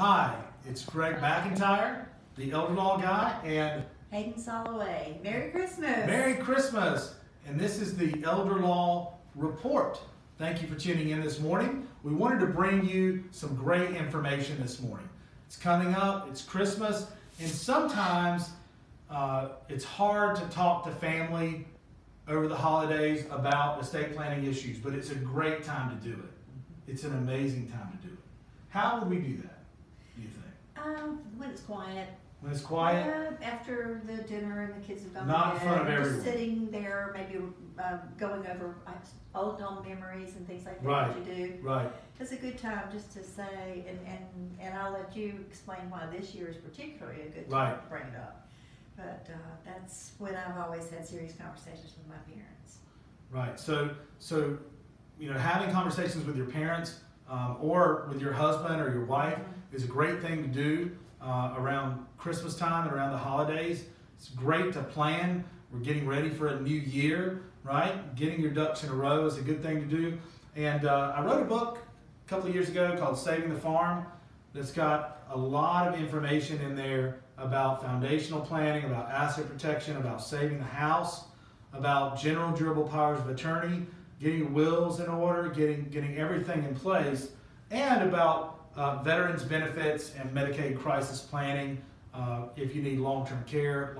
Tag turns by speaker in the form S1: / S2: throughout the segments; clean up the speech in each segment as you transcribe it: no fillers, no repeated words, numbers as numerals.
S1: Hi, it's Greg McIntyre, the elder law guy, and
S2: Hayden Soloway. Merry Christmas!
S1: Merry Christmas! And this is the Elder Law Report. Thank you for tuning in this morning. We wanted to bring you some great information this morning. It's coming up, it's Christmas, and sometimes it's hard to talk to family over the holidays about estate planning issues, but it's a great time to do it. It's an amazing time to do it. How would we do that, do you think?
S2: When it's quiet.
S1: When it's quiet?
S2: After the dinner and the kids have gone
S1: Not
S2: to bed.
S1: in front of everyone.
S2: Just sitting there, maybe going over old home memories and things like that.
S1: Right.
S2: That you do.
S1: Right.
S2: It's a good time just to say, and I'll let you explain why this year is particularly a good time to bring it up. But that's when I've always had serious conversations with my parents.
S1: Right. So having conversations with your parents or with your husband or your wife is a great thing to do around Christmas time and around the holidays. It's great to plan. We're getting ready for a new year, right? Getting your ducks in a row is a good thing to do. And I wrote a book a couple of years ago called Saving the Farm that's got a lot of information in there about foundational planning, about asset protection, about saving the house, about general durable powers of attorney, getting wills in order, getting everything in place, and about veterans benefits and Medicaid crisis planning if you need long-term care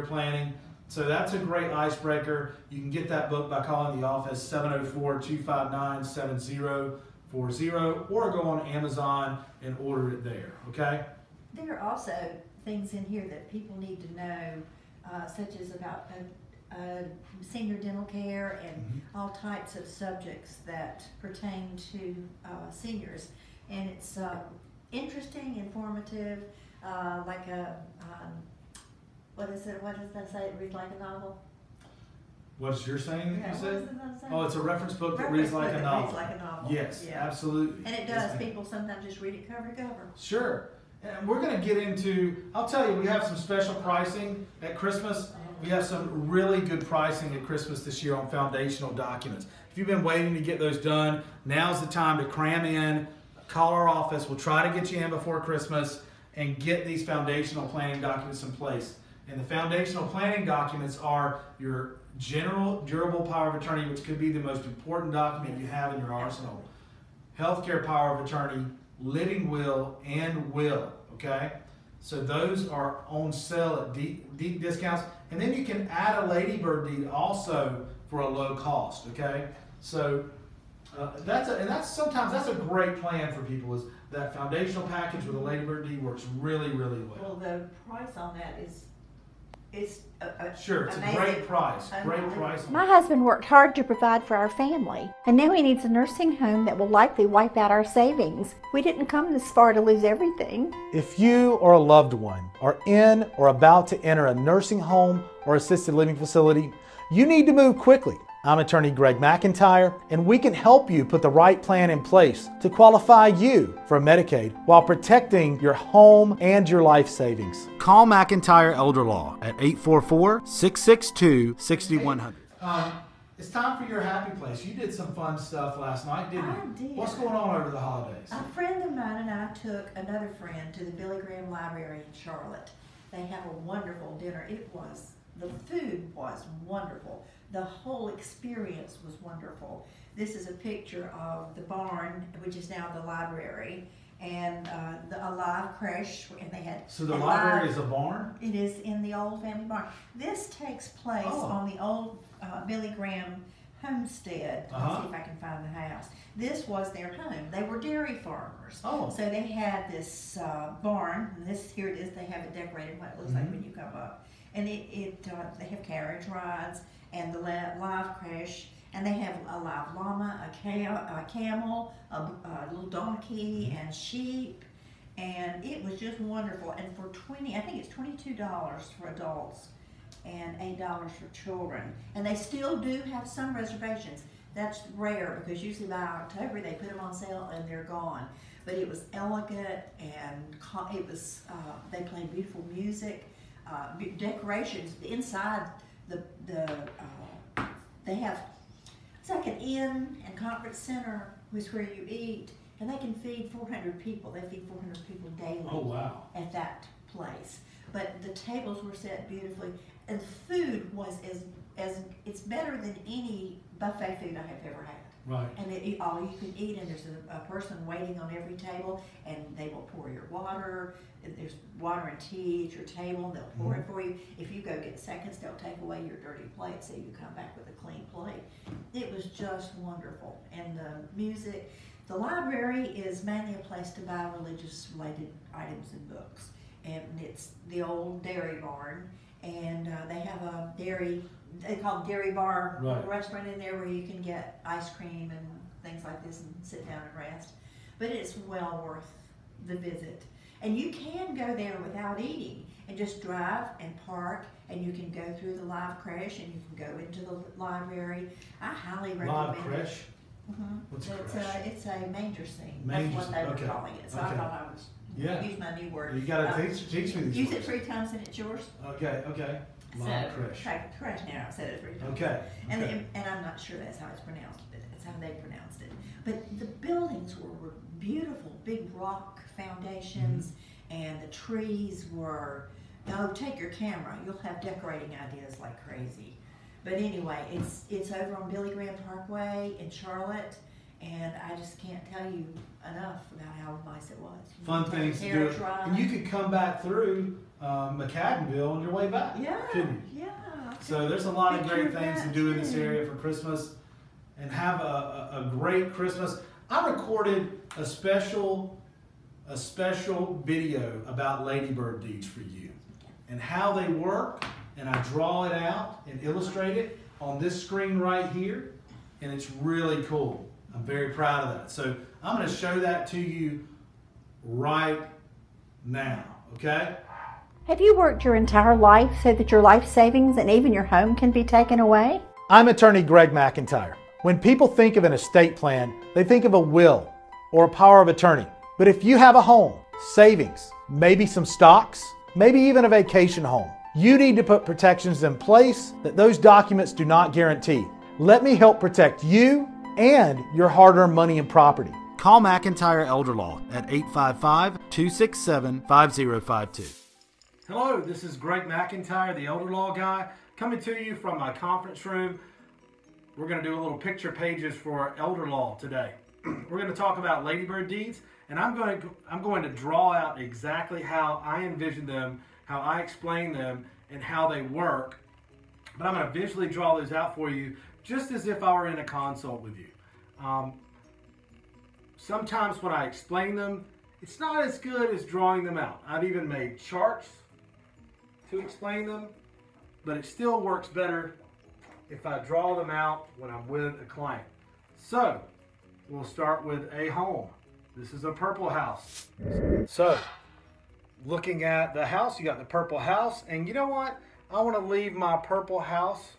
S1: planning. So that's a great icebreaker. You can get that book by calling the office 704-259-7040 or go on Amazon and order it there, okay?
S2: There are also things in here that people need to know, such as about senior dental care and all types of subjects that pertain to seniors. And it's interesting, informative, like a, what does that say? It reads like a novel?
S1: What's your saying?
S2: Yeah,
S1: You
S2: what
S1: said?
S2: does that say?
S1: Oh, it's a reference book that reads like a novel.
S2: Reads like a novel.
S1: Yes,
S2: yeah.
S1: Absolutely.
S2: And it does. People sometimes just read it cover to cover.
S1: Sure. And we're going to get into, I'll tell you, we have some special pricing at Christmas. We have some really good pricing at Christmas this year on foundational documents. If you've been waiting to get those done, now's the time to cram in. Call our office. We'll try to get you in before Christmas and get these foundational planning documents in place. And the foundational planning documents are your general durable power of attorney, which could be the most important document you have in your arsenal. Healthcare power of attorney, living will, and will, okay? So those are on sale at deep discounts. And then you can add a ladybird deed also for a low cost, okay? So sometimes that's a great plan for people, is that foundational package with a ladybird deed works really, really well.
S2: Well, the price on that is
S1: sure, it's
S2: amazing.
S1: a great price. Great price.
S3: My husband worked hard to provide for our family, and now he needs a nursing home that will likely wipe out our savings. We didn't come this far to lose everything.
S4: If you or a loved one are in or about to enter a nursing home or assisted living facility, you need to move quickly. I'm attorney Greg McIntyre, and we can help you put the right plan in place to qualify you for Medicaid while protecting your home and your life savings. Call McIntyre Elder Law at 844-662-6100.
S1: It's time for your happy place. You did some fun stuff last night, didn't you?
S2: I did.
S1: What's going on over the holidays?
S2: A friend of mine and I took another friend to the Billy Graham Library in Charlotte. They have a wonderful dinner. The food was wonderful. The whole experience was wonderful. This is a picture of the barn, which is now the library, and a live creche, and they had.
S1: So the library is a barn?
S2: It is in the old family barn. This takes place on the old Billy Graham homestead. Let's see if I can find the house. This was their home. They were dairy farmers.
S1: Oh.
S2: So they had this barn, and here it is. They have it decorated what it looks like when you come up. And they have carriage rides and the live creche, and they have a live llama, a camel, a little donkey, and sheep, and it was just wonderful. And for I think it's $22 for adults and $8 for children. And they still do have some reservations. That's rare because usually by October they put them on sale and they're gone. But it was elegant, and it was they played beautiful music. Decorations inside they have, it's like an inn and conference center, was where you eat, and they can feed 400 people. They feed 400 people daily.
S1: Oh, wow.
S2: At that place. But the tables were set beautifully, and the food was as it's better than any buffet food I have ever had.
S1: Right.
S2: And all you can eat, and there's a person waiting on every table, and they will pour your water. And there's water and tea at your table, and they'll pour it for you. If you go get seconds, they'll take away your dirty plate so you come back with a clean plate. It was just wonderful. And the music, the library is mainly a place to buy religious related items and books. And it's the old dairy barn, and they have a dairy, they call it dairy bar restaurant in there where you can get ice cream and things like this and sit down and rest. But it's well worth the visit. And you can go there without eating and just drive and park, and you can go through the live creche and you can go into the library. I highly recommend
S1: Live creche? What's a creche?
S2: It's a manger scene.
S1: Manger
S2: That's what they were
S1: scene, okay.
S2: calling it. So I thought I was use my new word.
S1: You gotta teach me these
S2: Use
S1: words.
S2: it 3 times and it's yours.
S1: Okay. Live creche.
S2: Creche now. I said it 3 times.
S1: Okay.
S2: And I'm not sure that's how it's pronounced, but that's how they pronounced it. But the buildings were beautiful, big rock foundations, and the trees were. Oh, take your camera. You'll have decorating ideas like crazy. But anyway, it's over on Billy Graham Parkway in Charlotte. And I just can't tell you enough about how nice it was.
S1: Fun things to do. And you could come back through McAdenville on your way back.
S2: Yeah.
S1: Couldn't you?
S2: Yeah.
S1: So there's a lot of great things to do in this area for Christmas, and have a great Christmas. I recorded a special video about ladybird deeds for you and how they work, and I draw it out and illustrate it on this screen right here, and it's really cool. I'm very proud of that. So I'm going to show that to you right now, okay?
S3: Have you worked your entire life so that your life savings and even your home can be taken away?
S4: I'm attorney Greg McIntyre. When people think of an estate plan, they think of a will or a power of attorney. But if you have a home, savings, maybe some stocks, maybe even a vacation home, you need to put protections in place that those documents do not guarantee. Let me help protect you and your hard-earned money and property. Call McIntyre Elder Law at 855-267-5052.
S1: Hello, this is Greg McIntyre, the Elder Law Guy, coming to you from my conference room. We're going to do a little picture pages for Elder Law today. We're going to talk about ladybird deeds, and I'm going to draw out exactly how I envision them, how I explain them, and how they work. But I'm going to visually draw those out for you, just as if I were in a consult with you. Sometimes when I explain them, it's not as good as drawing them out. I've even made charts to explain them, but it still works better if I draw them out when I'm with a client. So, we'll start with a home. This is a purple house. So, looking at the house, you got the purple house, and you know what? I want to leave my purple house,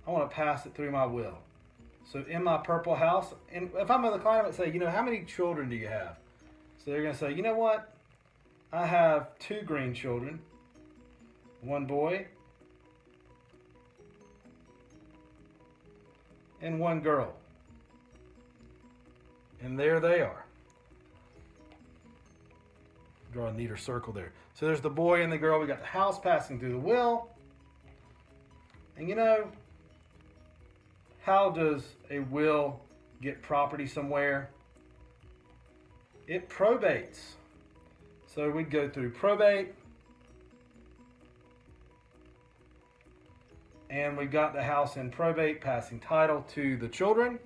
S1: I want to pass it through my will. So in my purple house, and if I'm with a client, I would say, you know, how many children do you have? So they're going to say, you know what? I have 2 green children, 1 boy and 1 girl. And there they are. Draw a neater circle there. So there's the boy and the girl. We got the house passing through the will. And you know, how does a will get property somewhere? It probates. So we'd go through probate. And we got the house in probate, passing title to the children.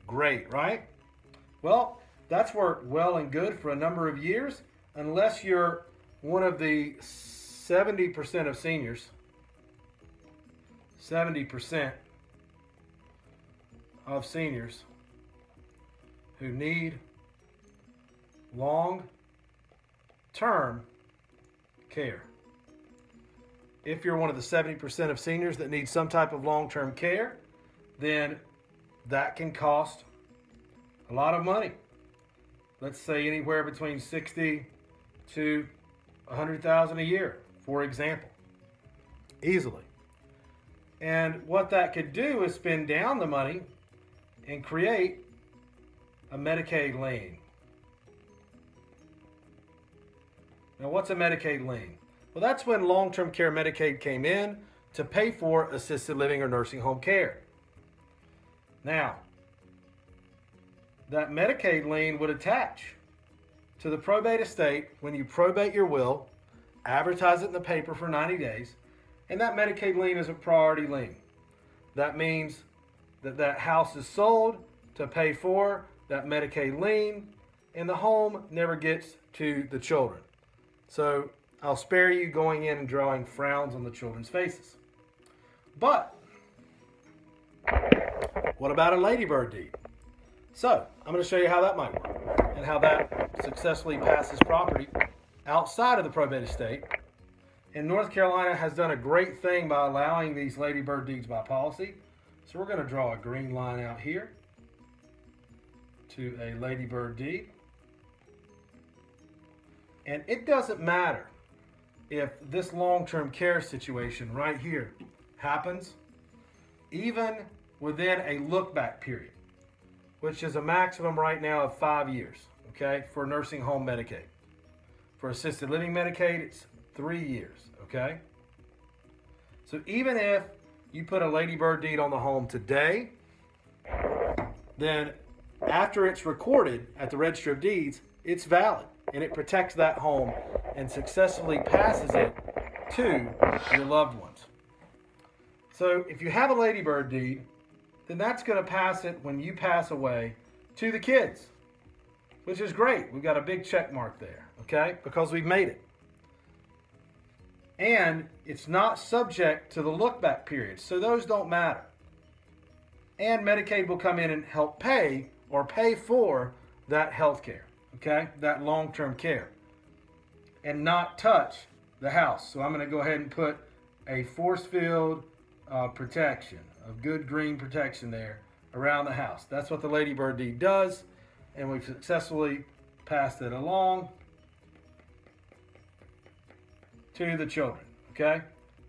S1: Great, right? Well, that's worked well and good for a number of years, unless you're one of the 70% of seniors. 70% of seniors who need long-term care. If you're one of the 70% of seniors that need some type of long-term care, then that can cost a lot of money. Let's say anywhere between $60,000 to $100,000 a year, for example, easily. And what that could do is spend down the money and create a Medicaid lien. Now, what's a Medicaid lien? Well, that's when long-term care Medicaid came in to pay for assisted living or nursing home care. Now, that Medicaid lien would attach to the probate estate when you probate your will, advertise it in the paper for 90 days, and that Medicaid lien is a priority lien. That means that that house is sold to pay for that Medicaid lien, and the home never gets to the children. So I'll spare you going in and drawing frowns on the children's faces. But what about a ladybird deed? So I'm going to show you how that might work and how that successfully passes property outside of the probate estate. And North Carolina has done a great thing by allowing these ladybird deeds by policy. So we're going to draw a green line out here to a ladybird deed. And it doesn't matter if this long-term care situation right here happens, even within a look-back period, which is a maximum right now of 5 years, okay, for nursing home Medicaid. For assisted living Medicaid, it's 3 years, okay? So even if you put a ladybird deed on the home today, then after it's recorded at the Registry of Deeds, it's valid and it protects that home and successfully passes it to your loved ones. So if you have a ladybird deed, then that's going to pass it when you pass away to the kids, which is great. We've got a big check mark there, okay, because we've made it. And it's not subject to the look-back period, so those don't matter. And Medicaid will come in and help pay or pay for that health care, okay, that long-term care, and not touch the house. So I'm going to go ahead and put a force field protection, of good green protection there around the house. That's what the ladybird deed does, and we've successfully passed it along to the children, okay,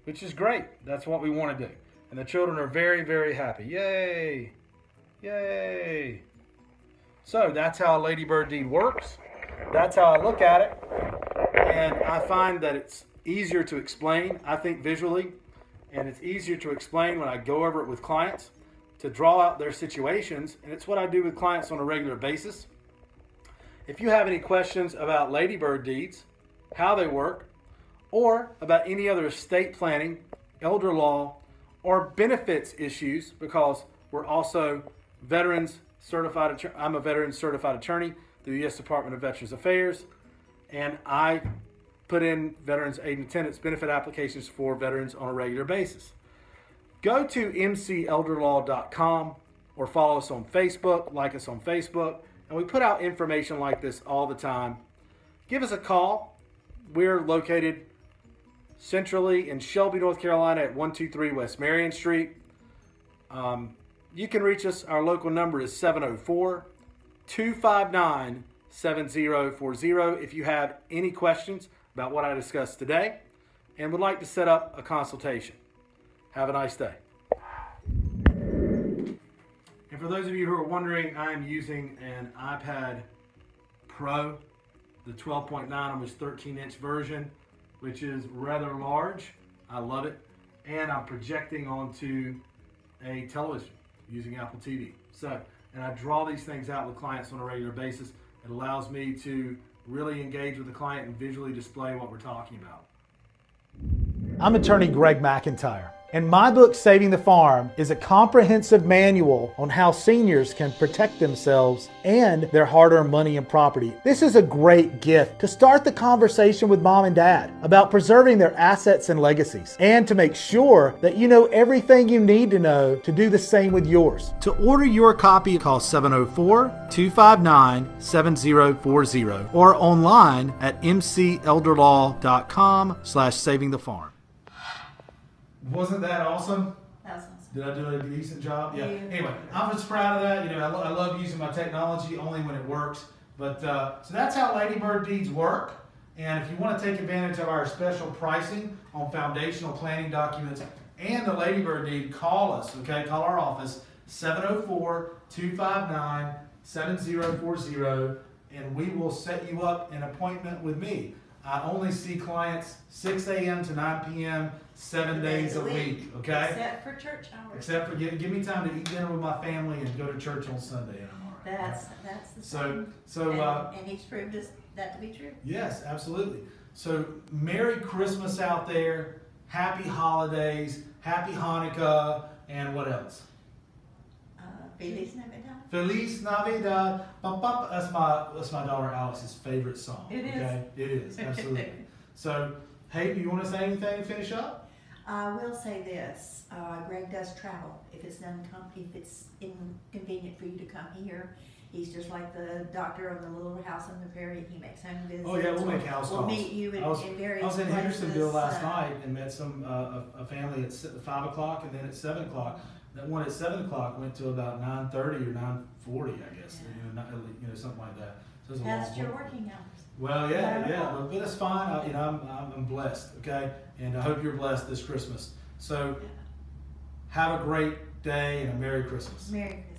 S1: which is great. That's what we want to do, and the children are very, very happy. Yay, yay. So that's how a ladybird deed works. That's how I look at it, and I find that it's easier to explain, I think, visually, and it's easier to explain when I go over it with clients to draw out their situations, and it's what I do with clients on a regular basis. If you have any questions about ladybird deeds, how they work, or about any other estate planning, elder law, or benefits issues, because we're also veterans certified, I'm a veterans certified attorney through the U.S. Department of Veterans Affairs, and I put in veterans aid and attendance benefit applications for veterans on a regular basis. Go to mcelderlaw.com or follow us on Facebook, like us on Facebook, and we put out information like this all the time. Give us a call. We're located centrally in Shelby, North Carolina at 123 West Marion Street. You can reach us. Our local number is 704-259-7040 if you have any questions about what I discussed today and would like to set up a consultation. Have a nice day. And for those of you who are wondering, I am using an iPad Pro, the 12.9 on which 13-inch version, which is rather large. I love it. And I'm projecting onto a television using Apple TV. So, and I draw these things out with clients on a regular basis. It allows me to really engage with the client and visually display what we're talking about.
S4: I'm attorney Greg McIntyre, and my book, Saving the Farm, is a comprehensive manual on how seniors can protect themselves and their hard-earned money and property. This is a great gift to start the conversation with mom and dad about preserving their assets and legacies, and to make sure that you know everything you need to know to do the same with yours. To order your copy, call 704-259-7040 or online at mcelderlaw.com/savingthefarm.
S1: Wasn't that awesome?
S2: That was awesome.
S1: Did I do a decent job? Yeah.
S2: Yeah.
S1: Anyway, I'm just proud of that. You know, I love using my technology only when it works. But so that's how ladybird deeds work. And if you want to take advantage of our special pricing on foundational planning documents and the ladybird deed, call us. Okay, call our office 704-259 7040, and we will set you up an appointment with me. I only see clients 6 a.m. to 9 p.m. 7 days a week, okay?
S2: Except for church hours.
S1: Except for give me time to eat dinner with my family and go to church on Sunday, and I'm all right.
S2: That's the
S1: So,
S2: same. And he's proved that to be true.
S1: yes, absolutely. So, Merry Christmas out there. Happy holidays. Happy Hanukkah. And what else?
S2: Feliz Navidad.
S1: Feliz Navidad. That's my daughter Alex's favorite song.
S2: It is.
S1: Okay? It is, absolutely. So, hey, do you want to say anything to finish up?
S2: I will say this, Greg does travel. If it's inconvenient for you to come here, he's just like the doctor of the little house on the prairie. He makes home visits.
S1: Oh yeah, we'll make house calls.
S2: We'll meet you in various
S1: I was in
S2: places.
S1: Hendersonville last night and met a family at 5 o'clock and then at 7 o'clock. That one at 7 o'clock went to about 9:30 or 9:40, I guess.
S2: Yeah.
S1: Something like that. So it's a
S2: That's
S1: long
S2: your
S1: walk.
S2: working hours.
S1: Well, yeah, but it's fine. I'm blessed, okay, and I hope you're blessed this Christmas. So, have a great day and a Merry Christmas.
S2: Merry Christmas.